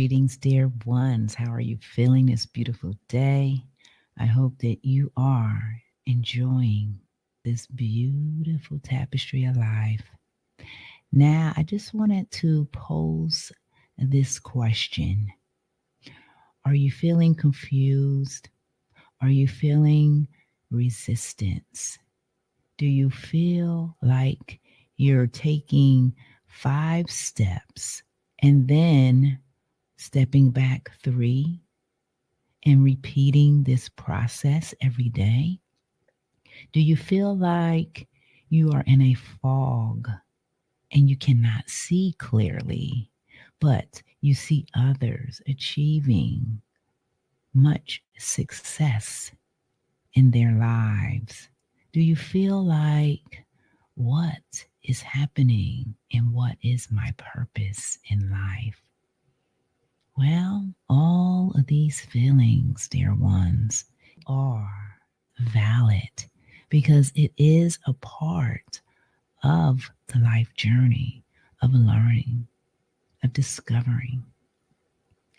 Greetings, dear ones. How are you feeling this beautiful day? I hope that you are enjoying this beautiful tapestry of life. Now, I just wanted to pose this question. Are you feeling confused? Are you feeling resistance? Do you feel like you're taking 5 steps and then stepping back 3 and repeating this process every day? Do you feel like you are in a fog and you cannot see clearly, but you see others achieving much success in their lives? Do you feel like, what is happening and what is my purpose in life? Well, all of these feelings, dear ones, are valid because it is a part of the life journey of learning, of discovering,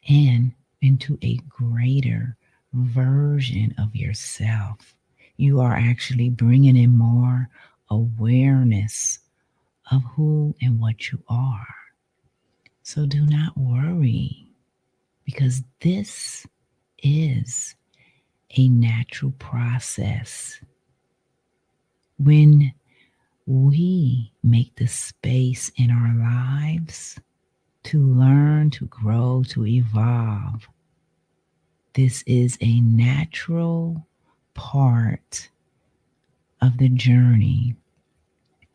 and into a greater version of yourself. You are actually bringing in more awareness of who and what you are. So do not worry, because this is a natural process. When we make the space in our lives to learn, to grow, to evolve, this is a natural part of the journey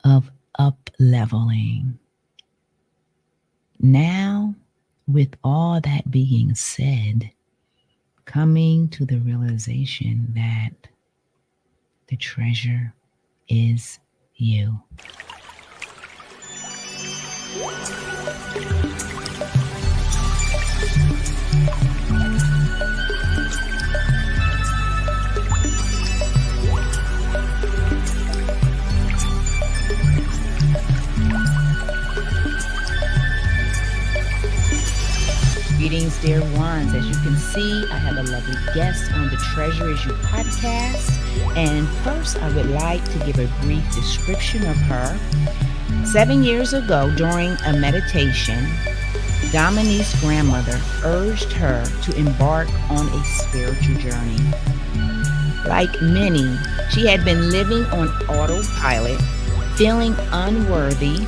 of up-leveling. Now, with all that being said, coming to the realization that the treasure is you. Greetings, dear ones. As you can see, I have a lovely guest on the Treasure Is You podcast. And first, I would like to give a brief description of her. 7 years ago, during a meditation, Dominiece's grandmother urged her to embark on a spiritual journey. Like many, she had been living on autopilot, feeling unworthy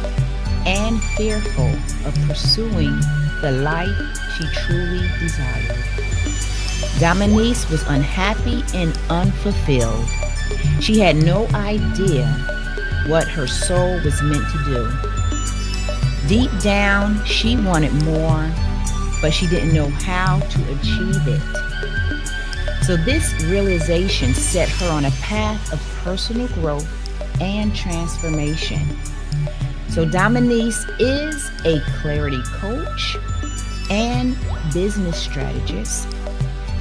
and fearful of pursuing the life she truly desired. Dominiece was unhappy and unfulfilled. She had no idea what her soul was meant to do. Deep down, she wanted more, but she didn't know how to achieve it. So this realization set her on a path of personal growth and transformation. So Dominiece is a clarity coach and business strategist.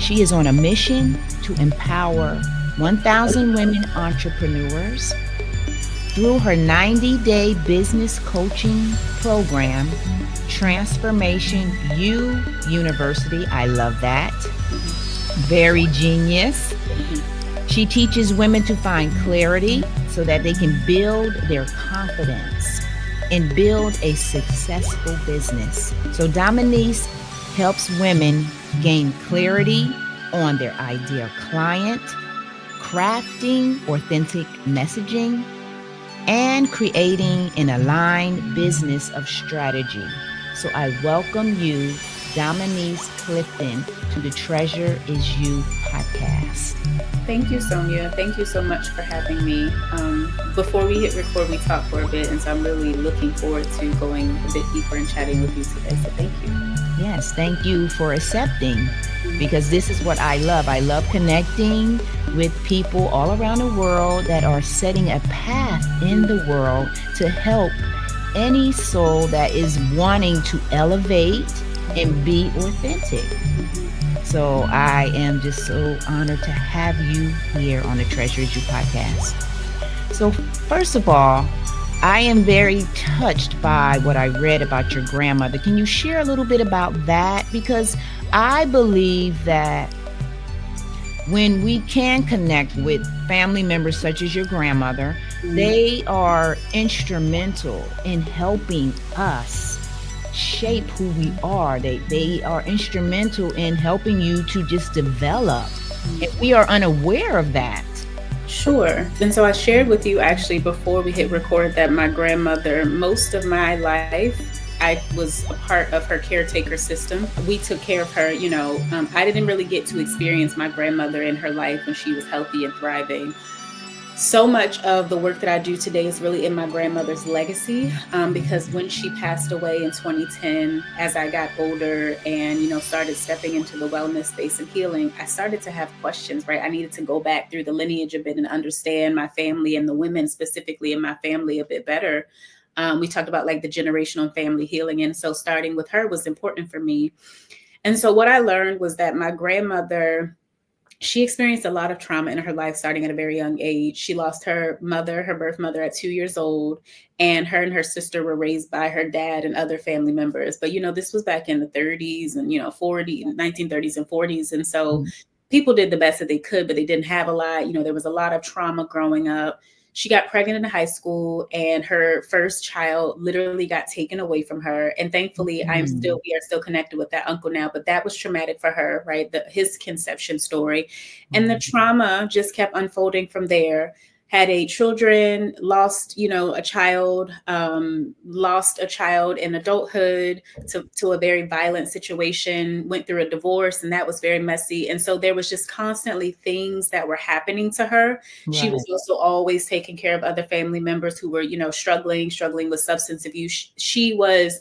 She is on a mission to empower 1,000 women entrepreneurs through her 90-day business coaching program, Transformation YOUniversity. I love that. Very genius. She teaches women to find clarity so that they can build their confidence and build a successful business. So Dominiece helps women gain clarity on their ideal client, crafting authentic messaging, and creating an aligned business of strategy. So I welcome you, Dominiece Clifton, to the Treasure Is You podcast. Thank you, Sonia. Thank you so much for having me. Before we hit record, we talked for a bit, and so I'm really looking forward to going a bit deeper and chatting with you today. So thank you. Yes, thank you for accepting, because this is what I love. I love connecting with people all around the world that are setting a path in the world to help any soul that is wanting to elevate and be authentic. So I am just so honored to have you here on the Treasure Is You podcast. So first of all, I am very touched by what I read about your grandmother. Can you share a little bit about that? Because I believe that when we can connect with family members such as your grandmother, Mm. they are instrumental in helping us shape who we are. They are instrumental in helping you to just develop. And we are unaware of that. Sure. And so I shared with you actually before we hit record that my grandmother, most of my life, I was a part of her caretaker system. We took care of her. I didn't really get to experience my grandmother in her life when she was healthy and thriving. So much of the work that I do today is really in my grandmother's legacy, because when she passed away in 2010, as I got older and started stepping into the wellness space and healing, I started to have questions. Right, I needed to go back through the lineage a bit and understand my family and the women specifically in my family a bit better. We talked about like the generational family healing, and so starting with her was important for me. And so what I learned was that my grandmother, she experienced a lot of trauma in her life starting at a very young age. She lost her mother, her birth mother, at 2 years old, and her sister were raised by her dad and other family members. But this was back in the 30s and 1930s and 40s, and so people did the best that they could, but they didn't have a lot. There was a lot of trauma growing up. She got pregnant in high school, and her first child literally got taken away from her. And thankfully, Mm, we are still connected with that uncle now. But that was traumatic for her, right? His conception story, and the right. trauma just kept unfolding from there. Had 8 children, lost a child in adulthood to a very violent situation, went through a divorce, and that was very messy. And so there was just constantly things that were happening to her. She was Right. also always taking care of other family members who were, struggling with substance abuse. She was,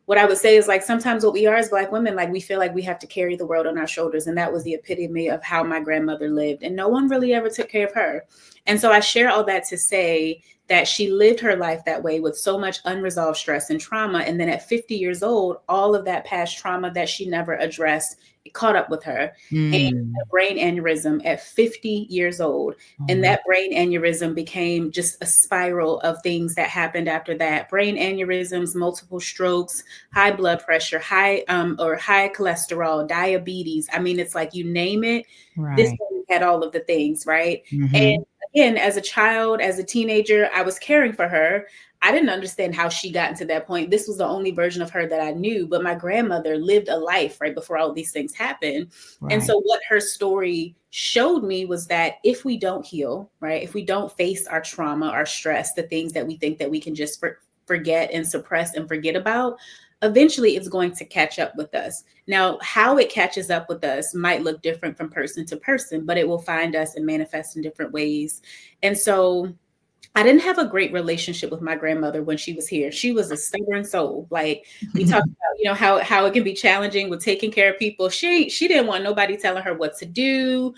what I would say is, like, sometimes what we are as Black women, like, we feel like we have to carry the world on our shoulders. And that was the epitome of how my grandmother lived. And no one really ever took care of her. And so I share all that to say that she lived her life that way with so much unresolved stress and trauma. And then at 50 years old, all of that past trauma that she never addressed, it caught up with her. And Mm. a brain aneurysm at 50 years old. Oh And my. that brain aneurysm became just a spiral of things that happened after that. Brain aneurysms, multiple strokes, high blood pressure, high cholesterol, diabetes. I mean, it's like, you name it, this Right. woman had all of the things, right? Mm-hmm. And again, as a child, as a teenager, I was caring for her. I didn't understand how she got into that point. This was the only version of her that I knew, but my grandmother lived a life right before all these things happened. And Right. so what her story showed me was that if we don't heal, right, if we don't face our trauma, our stress, the things that we think that we can just forget and suppress and forget about, eventually it's going to catch up with us. Now, how it catches up with us might look different from person to person, but it will find us and manifest in different ways. And so I didn't have a great relationship with my grandmother when she was here. She was a stubborn soul. Like, we talked about, how it can be challenging with taking care of people. She didn't want nobody telling her what to do.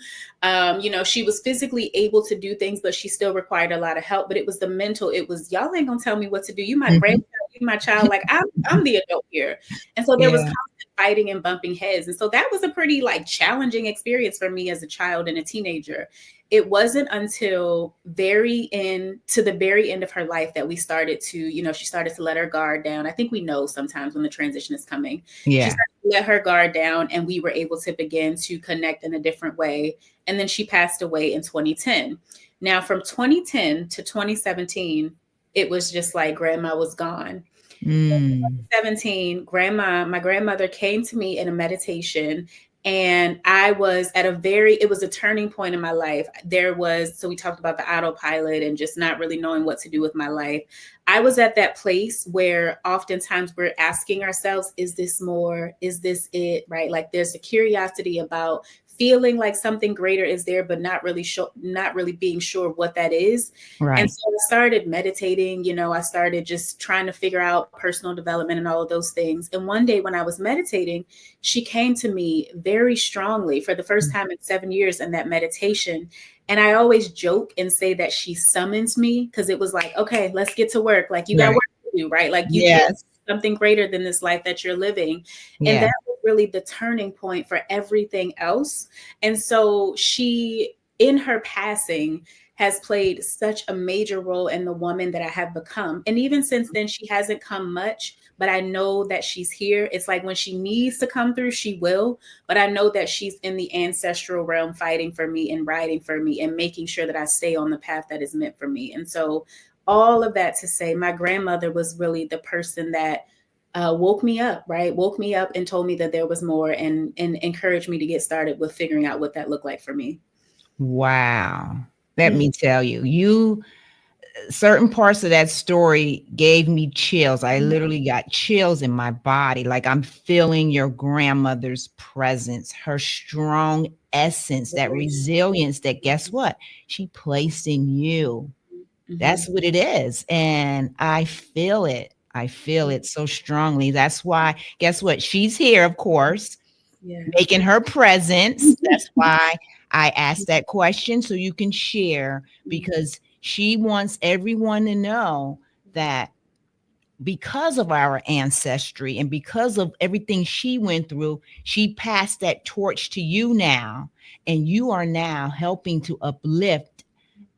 She was physically able to do things, but she still required a lot of help. But it was the mental. It was, y'all ain't gonna tell me what to do. You my Mhm. grandchild, you my child. Like, I'm the adult here. And so there was Yeah. constant fighting and bumping heads. And so that was a pretty, like, challenging experience for me as a child and a teenager. It wasn't until the very end of her life that we started to, she started to let her guard down. I think we know sometimes when the transition is coming. She Yeah. started to let her guard down, and we were able to begin to connect in a different way. And then she passed away in 2010. Now, from 2010 to 2017, it was just like grandma was gone. Mm. 17, my grandmother came to me in a meditation, and I was at it was a turning point in my life. So we talked about the autopilot and just not really knowing what to do with my life. I was at that place where oftentimes we're asking ourselves, is this more? Is this it? Right? Like, there's a curiosity about feeling like something greater is there, but not really being sure what that is. And Right. so I started meditating, I started just trying to figure out personal development and all of those things. And one day when I was meditating, she came to me very strongly for the first time in 7 years in that meditation. And I always joke and say that she summons me, because it was like, okay, let's get to work. Like, you got Right. work to do, right? Like, you can't Yes. something greater than this life that you're living. And Yeah. that was really the turning point for everything else. And so she, in her passing, has played such a major role in the woman that I have become. And even since then, she hasn't come much, but I know that she's here. It's like when she needs to come through, she will. But I know that she's in the ancestral realm fighting for me and riding for me and making sure that I stay on the path that is meant for me. And so, all of that to say, my grandmother was really the person that woke me up, right? Woke me up and told me that there was more, and encouraged me to get started with figuring out what that looked like for me. Wow. Let me tell you, you certain parts of that story gave me chills. I Mhm. literally got chills in my body. Like I'm feeling your grandmother's presence, her strong essence, that resilience that guess what? She placed in you. Mhm. That's what it is. And I feel it. I feel it so strongly. That's why, guess what? She's here, of course, Yes. making her presence. That's why I asked that question so you can share, because she wants everyone to know that because of our ancestry and because of everything she went through, she passed that torch to you now. And you are now helping to uplift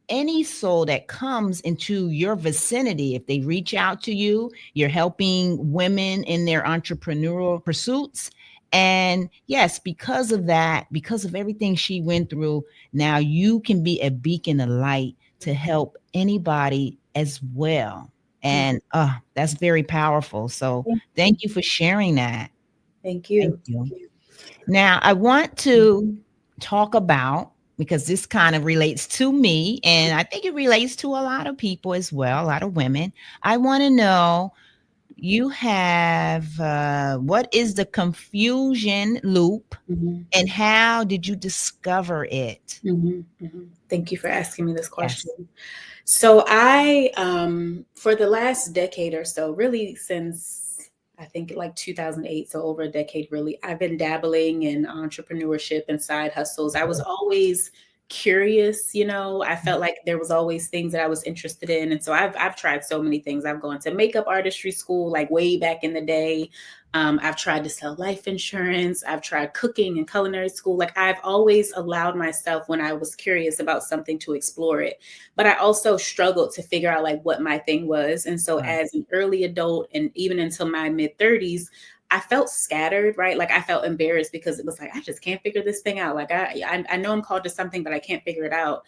any soul that comes into your vicinity. If they reach out to you, you're helping women in their entrepreneurial pursuits. And yes, because of that, because of everything she went through, now you can be a beacon of light to help anybody as well. Mhm. And that's very powerful. So Thank you. thank you for sharing that. Thank Thank you. you. Now, I want to talk about, because this kind of relates to me, and I think it relates to a lot of people as well, a lot of women. I want to know, you have what is the confusion loop Mhm. and how did you discover it? Mhm. Mhm. Thank you for asking me this Yes. question. So I, for the last decade or so, really since I think like 2008, so over a decade, really, I've been dabbling in entrepreneurship and side hustles. I was always curious, I felt like there was always things that I was interested in. And so I've tried so many things. I've gone to makeup artistry school, like way back in the day. I've tried to sell life insurance. I've tried cooking and culinary school. Like I've always allowed myself, when I was curious about something, to explore it, but I also struggled to figure out like what my thing was. And so Right. as an early adult and even until my mid 30s, I felt scattered, right? Like I felt embarrassed because it was like I just can't figure this thing out. Like I know I'm called to something, but I can't figure it out.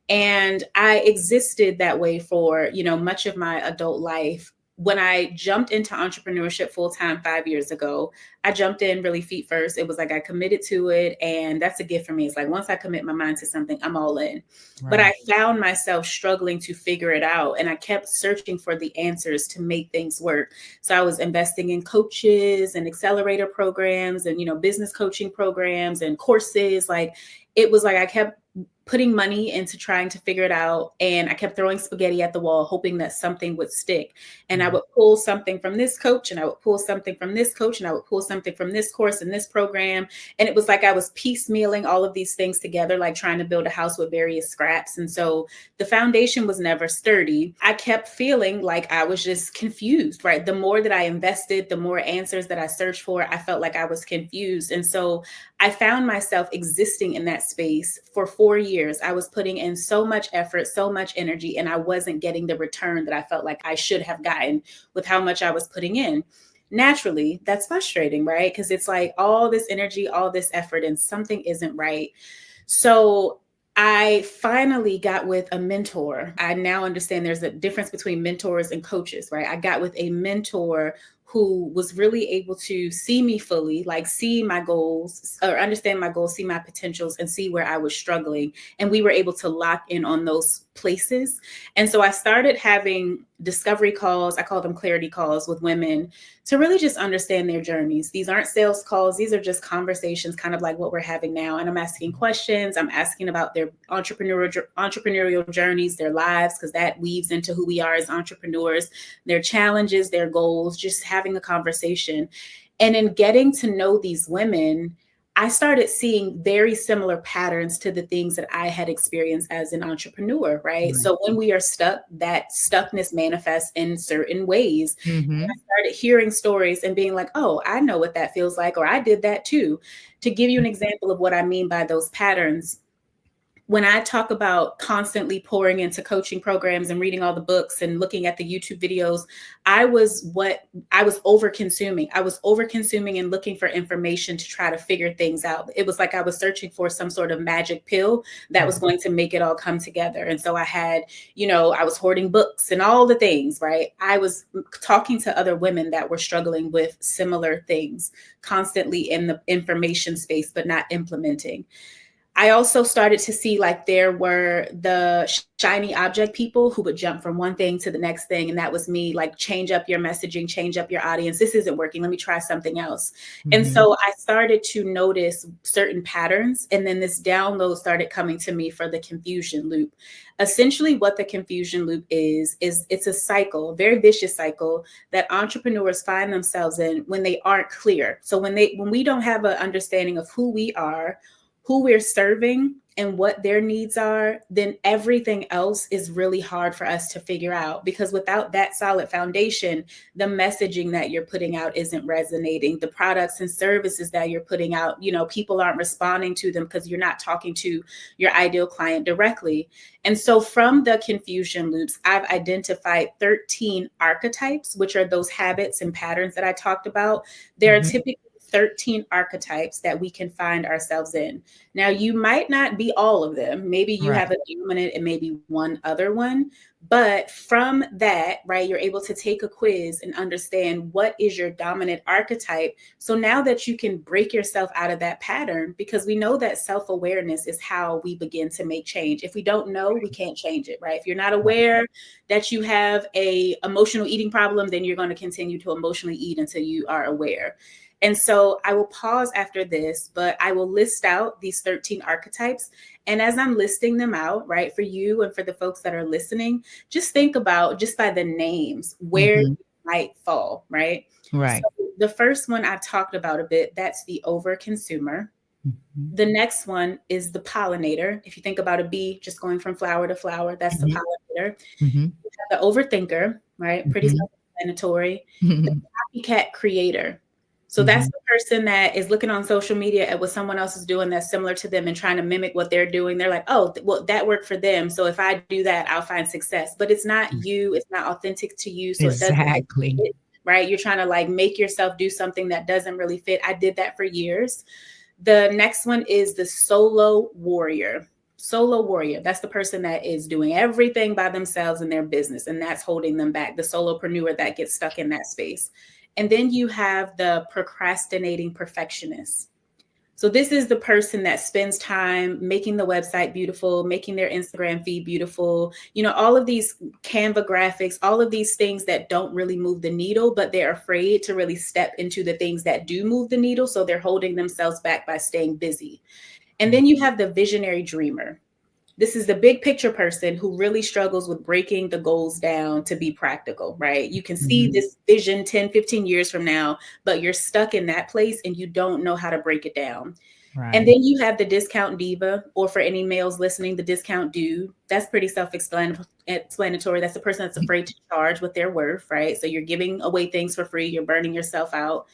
And I existed that way for, much of my adult life. When I jumped into entrepreneurship full time 5 years ago, I jumped in really feet first. It was like I committed to it. And that's a gift for me. It's like once I commit my mind to something, I'm all in. But Right. I found myself struggling to figure it out. And I kept searching for the answers to make things work. So I was investing in coaches and accelerator programs and, business coaching programs and courses. Like it was like I kept putting money into trying to figure it out. And I kept throwing spaghetti at the wall, hoping that something would stick. And I Right. would pull something from this coach, and I would pull something from this coach, and I would pull something from this course and this program. And it was like I was piecemealing all of these things together, like trying to build a house with various scraps. And so the foundation was never sturdy. I kept feeling like I was just confused, right? The more that I invested, the more answers that I searched for, I felt like I was confused. And so I found myself existing in that space for 4 years. I was putting in so much effort, so much energy, and I wasn't getting the return that I felt like I should have gotten with how much I was putting in. Naturally, that's frustrating, right? Because it's like all this energy, all this effort, and something isn't right. So I finally got with a mentor. I now understand there's a difference between mentors and coaches, right? I got with a mentor who was really able to see me fully, like see my goals or understand my goals, see my potentials, and see where I was struggling. And we were able to lock in on those places. And so I started having discovery calls. I call them clarity calls with women to really just understand their journeys. These aren't sales calls. These are just conversations, kind of like what we're having now. And I'm asking questions. I'm asking about their entrepreneurial journeys, their lives, because that weaves into who we are as entrepreneurs, their challenges, their goals, just having a conversation. And in getting to know these women, I started seeing very similar patterns to the things that I had experienced as an entrepreneur, right? Right. So when we are stuck, that stuckness manifests in certain ways. And I Mm-hmm. started hearing stories and being like, oh, I know what that feels like, or I did that too. To give you an example of what I mean by those patterns, when I talk about constantly pouring into coaching programs and reading all the books and looking at the YouTube videos, I was over consuming. I was over consuming and looking for information to try to figure things out. It was like I was searching for some sort of magic pill that was going to make it all come together. And so I had, I was hoarding books and all the things, right? I was talking to other women that were struggling with similar things, constantly in the information space, but not implementing. I also started to see like there were the shiny object people who would jump from one thing to the next thing. And that was me, like, change up your messaging, change up your audience. This isn't working. Let me try something else. And so I started to notice certain patterns. And then this download started coming to me for the confusion loop. Essentially, what the confusion loop is it's a cycle, a very vicious cycle that entrepreneurs find themselves in when they aren't clear. So when we don't have an understanding of who we are, who we're serving, and what their needs are, then everything else is really hard for us to figure out, because without that solid foundation, the messaging that you're putting out isn't resonating. The products and services that you're putting out, people aren't responding to them because you're not talking to your ideal client directly. And so from the confusion loops, I've identified 13 archetypes, which are those habits and patterns that I talked about. There are typically 13 archetypes that we can find ourselves in. Now, you might not be all of them. Maybe you have a dominant and maybe one other one. But from that, right, you're able to take a quiz and understand what is your dominant archetype. So now that you can break yourself out of that pattern, because we know that self-awareness is how we begin to make change. If we don't know, we can't change it, right? If you're not aware that you have a emotional eating problem, then you're going to continue to emotionally eat until you are aware. And so I will pause after this, but I will list out these 13 archetypes. And as I'm listing them out, right, for you and for the folks that are listening, just think about, just by the names, where you might fall, right? Right. So the first one I've talked about a bit, that's the overconsumer. The next one is the pollinator. If you think about a bee just going from flower to flower, that's the pollinator. You have the overthinker, right? Pretty self-explanatory. The copycat creator. So that's the person that is looking on social media at what someone else is doing that's similar to them and trying to mimic what they're doing. They're like, oh, well, that worked for them. So if I do that, I'll find success. But it's not you. It's not authentic to you. So it doesn't fit, right? You're trying to like make yourself do something that doesn't really fit. I did that for years. The next one is the solo warrior. Solo warrior. That's the person that is doing everything by themselves in their business, and that's holding them back. The solopreneur that gets stuck in that space. And then you have the procrastinating perfectionist. So this is the person that spends time making the website beautiful, making their Instagram feed beautiful, all of these Canva graphics, all of these things that don't really move the needle, but they're afraid to really step into the things that do move the needle. So they're holding themselves back by staying busy. And then you have the visionary dreamer. This is the big picture person who really struggles with breaking the goals down to be practical, right? You can see this vision 10, 15 years from now, but you're stuck in that place and you don't know how to break it down. Right. And then you have the discount diva, or for any males listening, the discount dude. That's pretty self-explanatory. That's the person that's afraid to charge what they're worth, right? So you're giving away things for free. You're burning yourself out.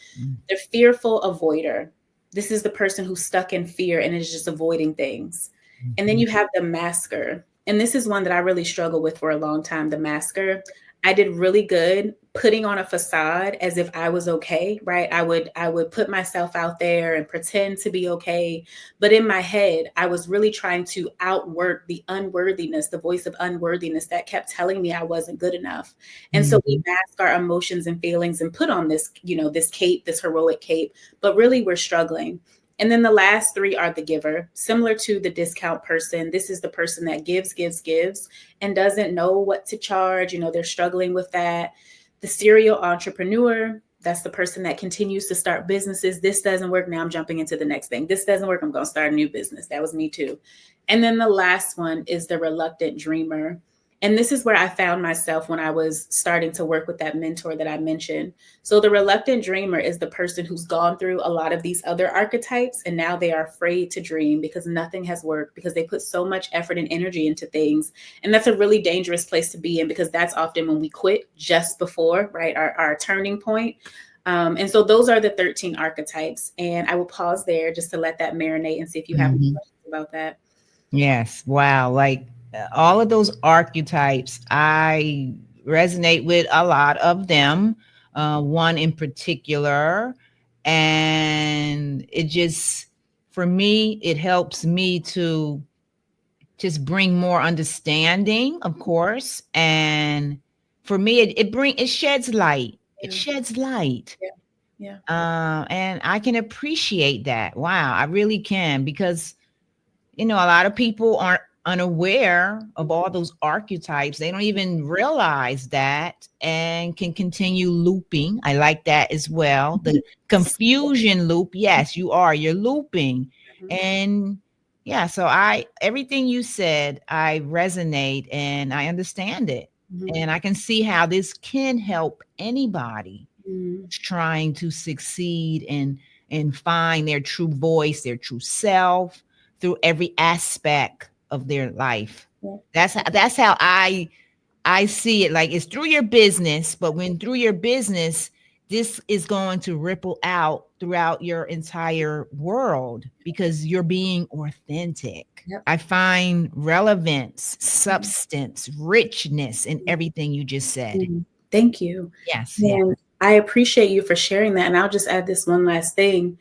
The fearful avoider. This is the person who's stuck in fear and is just avoiding things. And then you have the masker. And this is one that I really struggled with for a long time, the masker. I did really good putting on a facade as if I was okay, right? I would put myself out there and pretend to be okay. But in my head, I was really trying to outwork the unworthiness, the voice of unworthiness that kept telling me I wasn't good enough. And so we mask our emotions and feelings and put on this, this cape, this heroic cape, but really we're struggling. And then the last three are the giver. Similar to the discount person, this is the person that gives, and doesn't know what to charge. They're struggling with that. The serial entrepreneur, that's the person that continues to start businesses. This doesn't work. Now I'm jumping into the next thing. This doesn't work. I'm going to start a new business. That was me too. And then the last one is the reluctant dreamer. And this is where I found myself when I was starting to work with that mentor that I mentioned. So the reluctant dreamer is the person who's gone through a lot of these other archetypes, and now they are afraid to dream because nothing has worked, because they put so much effort and energy into things. And that's a really dangerous place to be in, because that's often when we quit just before, right, our turning point. And so those are the 13 archetypes. And I will pause there just to let that marinate and see if you have any questions about that. Yes. Wow. Like all of those archetypes, I resonate with a lot of them. One in particular. And it just, for me, it helps me to just bring more understanding, of course. And for me, it sheds light. It Yeah, sheds light. yeah, yeah. And I can appreciate that. Wow, I really can, because a lot of people aren't unaware of all those archetypes. They don't even realize that and can continue looping. I like that as well. The confusion loop. Yes, you're looping. Mhm, And yeah, so everything you said, I resonate and I understand it. mhm, And I can see how this can help anybody mhm. trying to succeed and find their true voice, their true self through every aspect of their life. Yeah, That's how I see it. Like, it's through your business, but when through your business, this is going to ripple out throughout your entire world because you're being authentic. yep. I find relevance, Mhm, substance, richness in everything you just said. mhm. Thank you. Yes, yes, And I appreciate you for sharing that. And I'll just add this one last thing.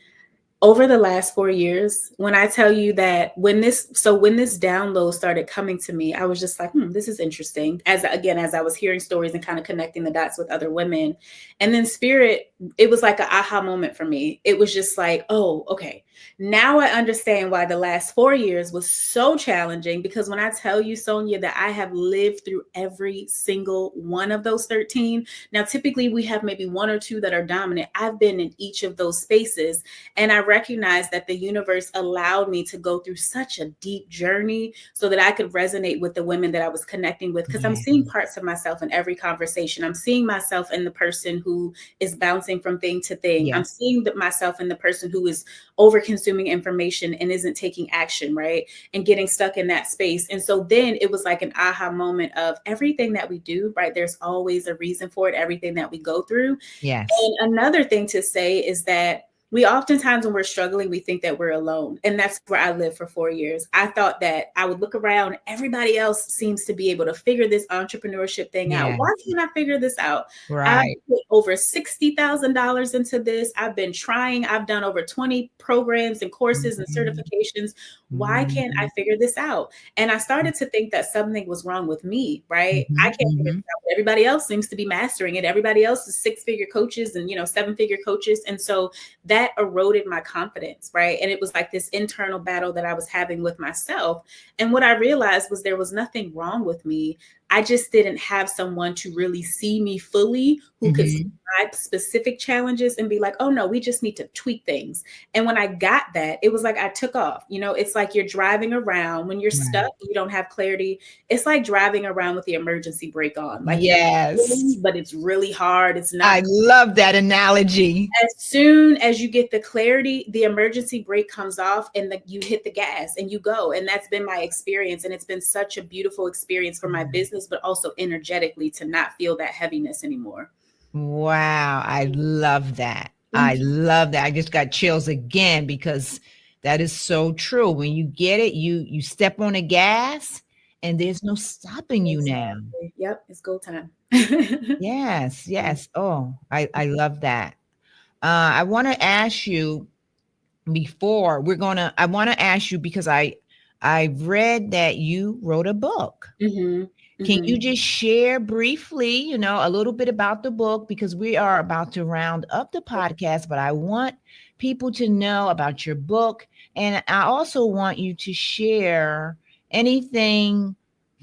Over the last 4 years, when I tell you that when this download started coming to me, I was just like, this is interesting. As I was hearing stories and kind of connecting the dots with other women. And then spirit, it was like an aha moment for me. It was just like, oh, okay. Now I understand why the last 4 years was so challenging, because when I tell you, Sonia, that I have lived through every single one of those 13. Now, typically we have maybe one or two that are dominant. I've been in each of those spaces, and I recognized that the universe allowed me to go through such a deep journey so that I could resonate with the women that I was connecting with. Because I'm yes, seeing parts of myself in every conversation. I'm seeing myself in the person who is bouncing from thing to thing. I'm yes, seeing myself in the person who is over consuming information and isn't taking action, right? And getting stuck in that space. And so then it was like an aha moment of everything that we do, right? There's always a reason for it, everything that we go through. yes, And another thing to say is that we oftentimes, when we're struggling, we think that we're alone. And that's where I lived for 4 years. I thought that I would look around, everybody else seems to be able to figure this entrepreneurship thing out. yes. Why can't I figure this out? I've Right. put over $60,000 into this. I've been trying. I've done over 20 programs and courses and Mhm, certifications. Why can't I mhm, figure this out? And I started to think that something was wrong with me, right? I mhm, can't figure mhm. this out. Everybody else seems to be mastering it. Everybody else is six-figure coaches and, seven-figure coaches. And so that eroded my confidence, right? And it was like this internal battle that I was having with myself. And what I realized was there was nothing wrong with me. I just didn't have someone to really see me fully, who could see Mhm. my specific challenges and be like, oh no, we just need to tweak things. And when I got that, it was like I took off. It's like you're driving around when you're stuck, Right. you don't have clarity. It's like driving around with the emergency brake on. Like you're Yes. moving, but it's really hard. It's not. I love that analogy. As soon as you get the clarity, the emergency brake comes off and you hit the gas and you go. And that's been my experience. And it's been such a beautiful experience for my business, but also energetically, to not feel that heaviness anymore. Wow, I love that. I Thank you. love that. I just got chills again because that is so true. When you get it, you step on the gas and there's no stopping you now. Exactly. Yep. It's go time. Yes, yes. Oh, I love that. I want to ask you before I want to ask you because I read that you wrote a book. Hmm. Can Hmm. you just share briefly, a little bit about the book, because we are about to round up the podcast, but I want people to know about your book. And I also want you to share anything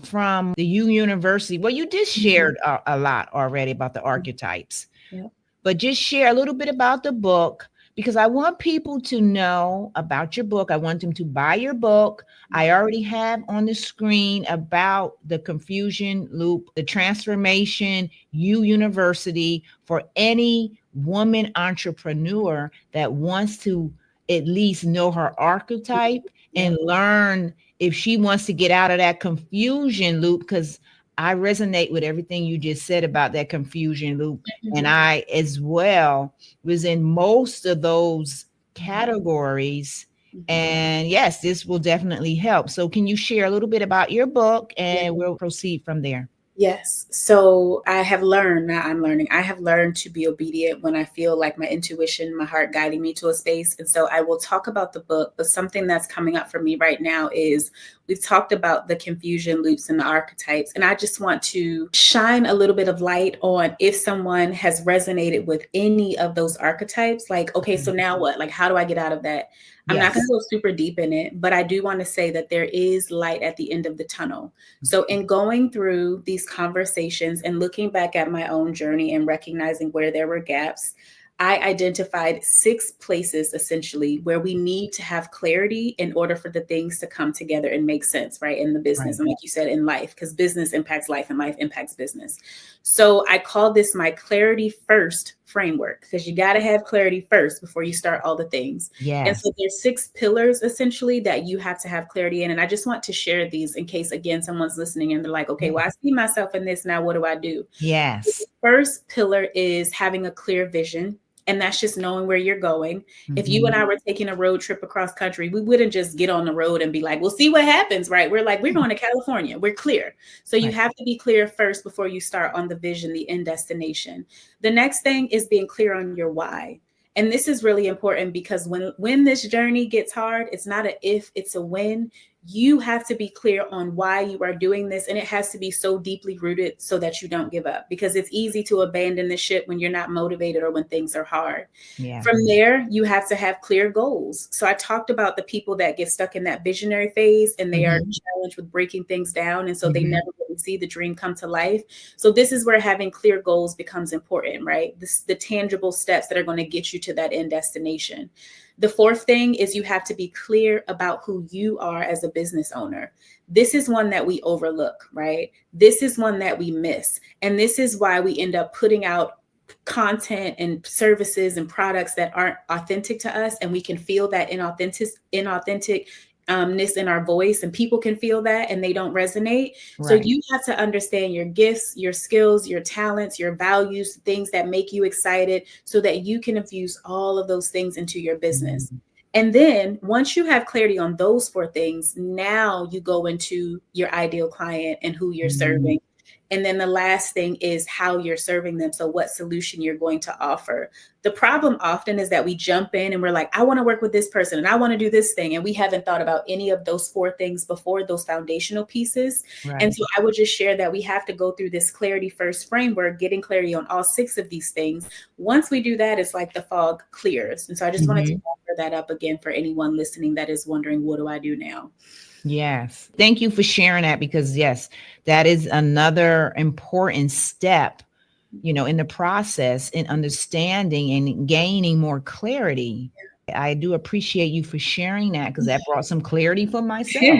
from the U University. Well, you just Hmm. shared a lot already about the archetypes, Yep. but just share a little bit about the book, because I want people to know about your book. I want them to buy your book. I already have on the screen about the confusion loop, the Transformation YOUniversity, for any woman entrepreneur that wants to at least know her archetype and Yep. learn if she wants to get out of that confusion loop, because I resonate with everything you just said about that confusion loop. And Hmm. I, as well, was in most of those categories. And yes, this will definitely help. So, can you share a little bit about your book and we'll proceed from there? Yes. So I have learned, now I'm learning, I have learned to be obedient when I feel like my intuition, my heart guiding me to a space. And so I will talk about the book, but something that's coming up for me right now is we've talked about the confusion loops and the archetypes. And I just want to shine a little bit of light on if someone has resonated with any of those archetypes. Like, okay, so Okay. now what? Like, how do I get out of that? I'm not going to Yes. go super deep in it, but I do want to say that there is light at the end of the tunnel. So, in going through these conversations and looking back at my own journey and recognizing where there were gaps, I identified 6 places essentially where we need to have clarity in order for the things to come together and make sense, right? In the business, Right. and like you said, in life, because business impacts life and life impacts business. So I call this my clarity first framework, because you got to have clarity first before you start all the things. And Yes. so there's 6 pillars essentially that you have to have clarity in. And I just want to share these in case, again, someone's listening and they're like, okay, Yeah. well, I see myself in this now. What do I do? The Yes. first pillar is having a clear vision. And that's just knowing where you're going. If you and Hmm. I were taking a road trip across country, we wouldn't just get on the road and be like, we'll see what happens, right? We're like, we're going to California. We're clear. So you Right. have to be clear first before you start on the vision, the end destination. The next thing is being clear on your why. And this is really important because when this journey gets hard, it's not a if, it's a when. You have to be clear on why you are doing this, and it has to be so deeply rooted so that you don't give up, because it's easy to abandon the ship when you're not motivated or when things are hard. Yeah. From there, you have to have clear goals. So I talked about the people that get stuck in that visionary phase and they are Hmm. challenged with breaking things down, and so they Hmm. never really see the dream come to life. So this is where having clear goals becomes important, right? The tangible steps that are going to get you to that end destination. The fourth thing is you have to be clear about who you are as a business owner. This is one that we overlook, right? This is one that we miss. And this is why we end up putting out content and services and products that aren't authentic to us, and we can feel that inauthenticness in our voice, and people can feel that and they don't resonate. So Right. you have to understand your gifts, your skills, your talents, your values, things that make you excited, so that you can infuse all of those things into your business. Mhm. And then once you have clarity on those 4 things, now you go into your ideal client and who you're Mhm. serving. And then the last thing is how you're serving them. So, what solution you're going to offer. The problem often is that we jump in and we're like, I want to work with this person and I want to do this thing. And we haven't thought about any of those 4 things before, those foundational pieces. And Right. so, I would just share that we have to go through this clarity first framework, getting clarity on all 6 of these things. Once we do that, it's like the fog clears. And so, I just wanted to Mhm. offer that up again for anyone listening that is wondering, what do I do now? Yes. Thank you for sharing that because, yes, that is another important step, in the process in understanding and gaining more clarity. I do appreciate you for sharing that because that brought some clarity for myself.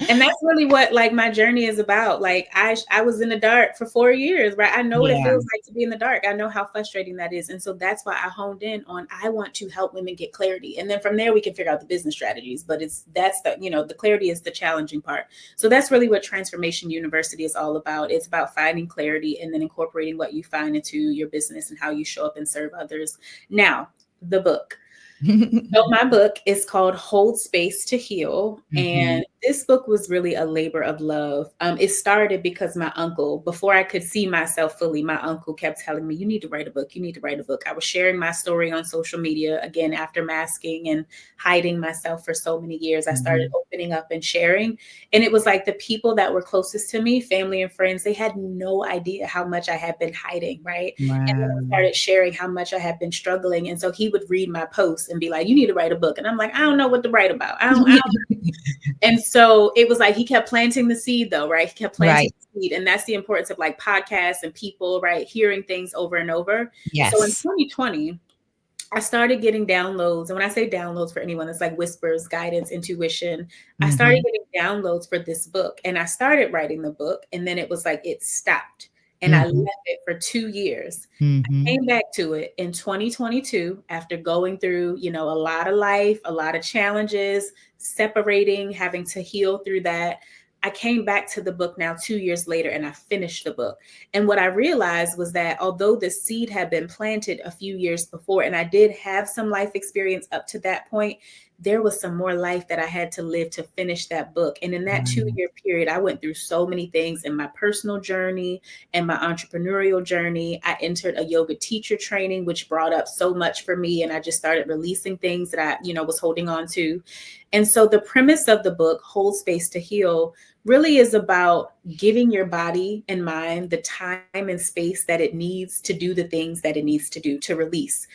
And that's really what like my journey is about. Like I was in the dark for 4 years, right? I know what it Yeah. feels like to be in the dark. I know how frustrating that is. And so that's why I honed in on, I want to help women get clarity. And then from there we can figure out the business strategies, but that's the clarity is the challenging part. So that's really what Transformation University is all about. It's about finding clarity and then incorporating what you find into your business and how you show up and serve others. Now, the book. So my book is called Hold Space to Heal. Mhm. And this book was really a labor of love. It started because my uncle, before I could see myself fully, my uncle kept telling me, you need to write a book. You need to write a book. I was sharing my story on social media. Again, after masking and hiding myself for so many years, I started Mhm. opening up and sharing. And it was like the people that were closest to me, family and friends, they had no idea how much I had been hiding, right? And then I Wow. started sharing how much I had been struggling. And so he would read my posts and be like, you need to write a book. And I'm like, I don't know what to write about. I don't. And so it was like he kept planting the seed though, right? He kept planting Right. the seed. And that's the importance of like podcasts and people, right? Hearing things over and over. So in Yes. 2020, I started getting downloads. And when I say downloads for anyone, it's like whispers, guidance, intuition. I started Mhm. getting downloads for this book and I started writing the book. And then it was like it stopped. And I Mhm. left it for 2 years. Mhm. Came back to it in 2022 after going through, a lot of life, a lot of challenges, separating, having to heal through that. I came back to the book now 2 years later and I finished the book. And what I realized was that although the seed had been planted a few years before, and I did have some life experience up to that point, there was some more life that I had to live to finish that book. And in that 2 year period, I went through so many things in my personal journey and my entrepreneurial journey. I entered a yoga teacher training, which brought up so much for me. And I just started releasing things that I, was holding on to. And so the premise of the book, Hold Space to Heal, really is about giving your body and mind the time and space that it needs to do the things that it needs to do to release.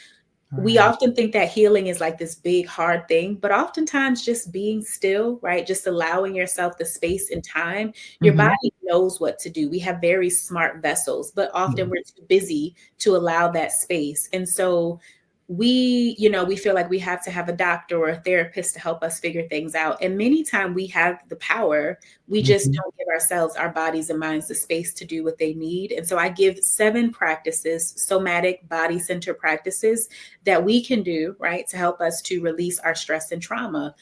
We Right. often think that healing is like this big, hard thing, but oftentimes just being still, right? Just allowing yourself the space and time, your Mm-hmm. body knows what to do. We have very smart vessels, but Yeah. often we're too busy to allow that space. And so we feel like we have to have a doctor or a therapist to help us figure things out. And many times we have the power, we just Mm-hmm. don't give ourselves, our bodies and minds, the space to do what they need. And so I give 7 practices, somatic body center practices that we can do, right, to help us to release our stress and trauma.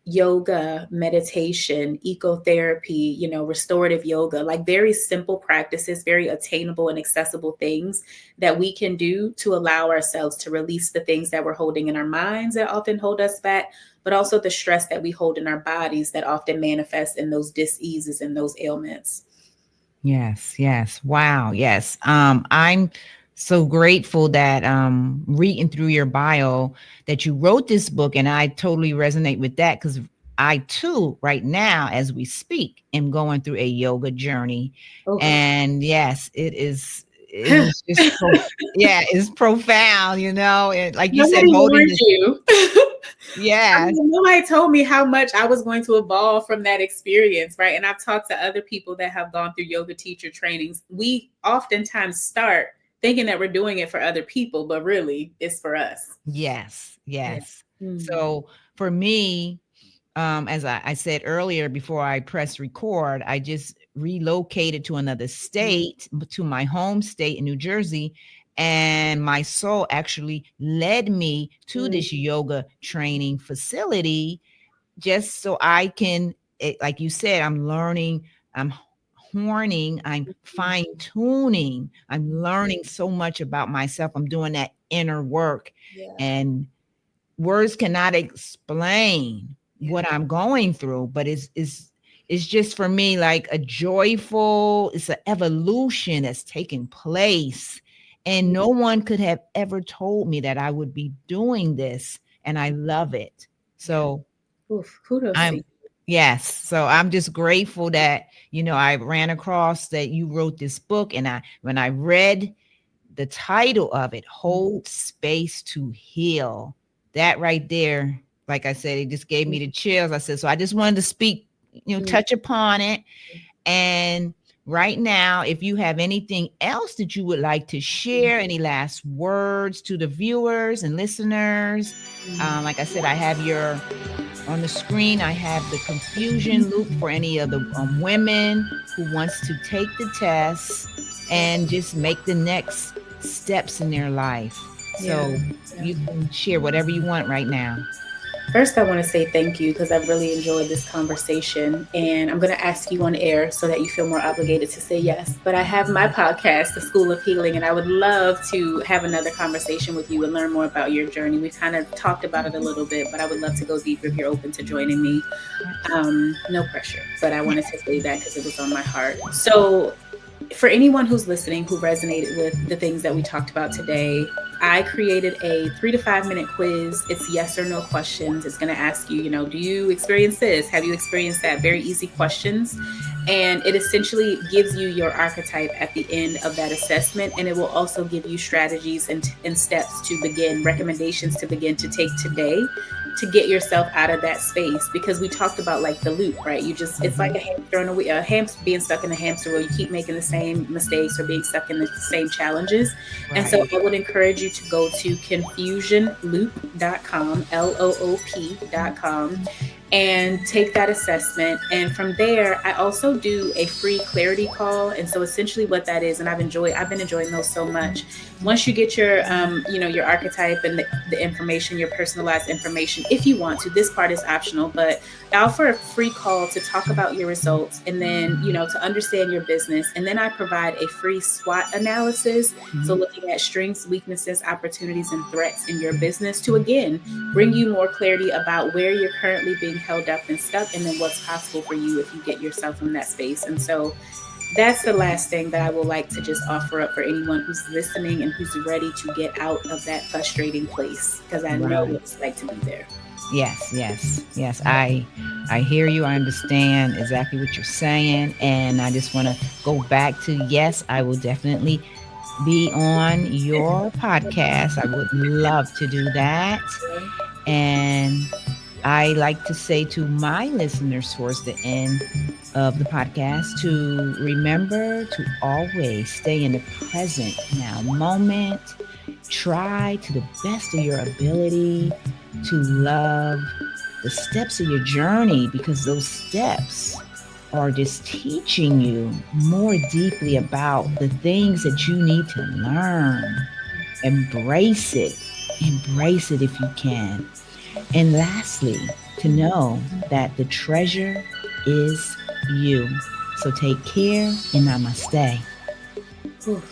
Yoga, meditation, ecotherapy, restorative yoga, like very simple practices, very attainable and accessible things that we can do to allow ourselves to release the things that we're holding in our minds that often hold us back, but also the stress that we hold in our bodies that often manifest in those diseases and those ailments. Yes, yes. Wow, yes. I'm so grateful that reading through your bio that you wrote this book, and I totally resonate with that because I too, right now, as we speak, am going through a yoga journey. Oh, And yes, it is just yeah, it's profound, and like you said, nobody holding warned this, you. I yes, mean, nobody told me how much I was going to evolve from that experience, right? And I've talked to other people that have gone through yoga teacher trainings. We oftentimes start thinking that we're doing it for other people, but really it's for us. yes, Yeah. yes. Mm, So for me, as I said earlier before I press record, I just relocated to another mm, state, to my home state in New Jersey. And my soul actually led me to mm, this yoga training facility just so I can, like you said, I'm learning, I'm horning, I'm mm. fine tuning, I'm learning so much about myself. I'm doing that inner work. Yeah. And words cannot explain Yeah. what I'm going through, but it's just for me like a joyful, it's an evolution that's taking place. And Mm, no one could have ever told me that I would be doing this. And I love it. yeah. So Oof. Kudos to I'm you. yes. So I'm just grateful that, I ran across that you wrote this book. And when I read the title of it, Mm, Hold Space to Heal. That right there, like I said, it just gave me the chills. I said, so I just wanted to speak, mm, touch upon it. And right now, if you have anything else that you would like to mm, share, any last words to the viewers and listeners, mm, like I said, I have your on the screen, I have the confusion loop for any of the women who wants to take the test and just make the next steps in their life. yeah. So Yeah. you can share whatever you want right now. First, I want to say thank you because I've really enjoyed this conversation. And I'm going to ask you on air so that you feel more obligated to say yes. But I have my podcast, The School of Healing, and I would love to have another conversation with you and learn more about your journey. We kind of talked about it a little bit, but I would love to go deeper if you're open to joining me. No pressure, but I wanted to say that because it was on my heart. So, for anyone who's listening who resonated with the things that we talked about today, I created a 3 to 5 minute quiz. It's yes or no questions. It's going to ask you, do you experience this? Have you experienced that? Very easy questions. And it essentially gives you your archetype at the end of that assessment. And it will also give you strategies and steps to begin, recommendations to begin to take today to get yourself out of that space, because we talked about like the loop, right? It's like Mhm. a hamster on a wheel, a hamster being stuck in a hamster wheel. You keep making the same mistakes or being stuck in the same challenges. And so Right. I would encourage you to go to confusionloop.com, LOOP.com, and take that assessment. And from there, I also do a free clarity call. And so essentially what that is, and I've been enjoying those so much. Once you get your, your archetype and the information, your personalized information, if you want to, this part is optional, but I offer a free call to talk about your results and then, to understand your business. And then I provide a free SWOT analysis. So Mhm. looking at strengths, weaknesses, opportunities, and threats in your business to, again, bring you more clarity about where you're currently being held up and stuck, and then what's possible for you if you get yourself in that space. And so that's the last thing that I would like to just offer up for anyone who's listening and who's ready to get out of that frustrating place, because I know Right. what it's like to be there. Yes, yes, yes. I hear you. I understand exactly what you're saying, and I just want to go back to yes, I will definitely be on your podcast. I would love to do that. And I like to say to my listeners towards the end of the podcast to remember to always stay in the present now moment. Try to the best of your ability to love the steps of your journey, because those steps are just teaching you more deeply about the things that you need to learn. Embrace it. Embrace it if you can. And lastly, to know that the treasure is you. So take care and namaste. Whew.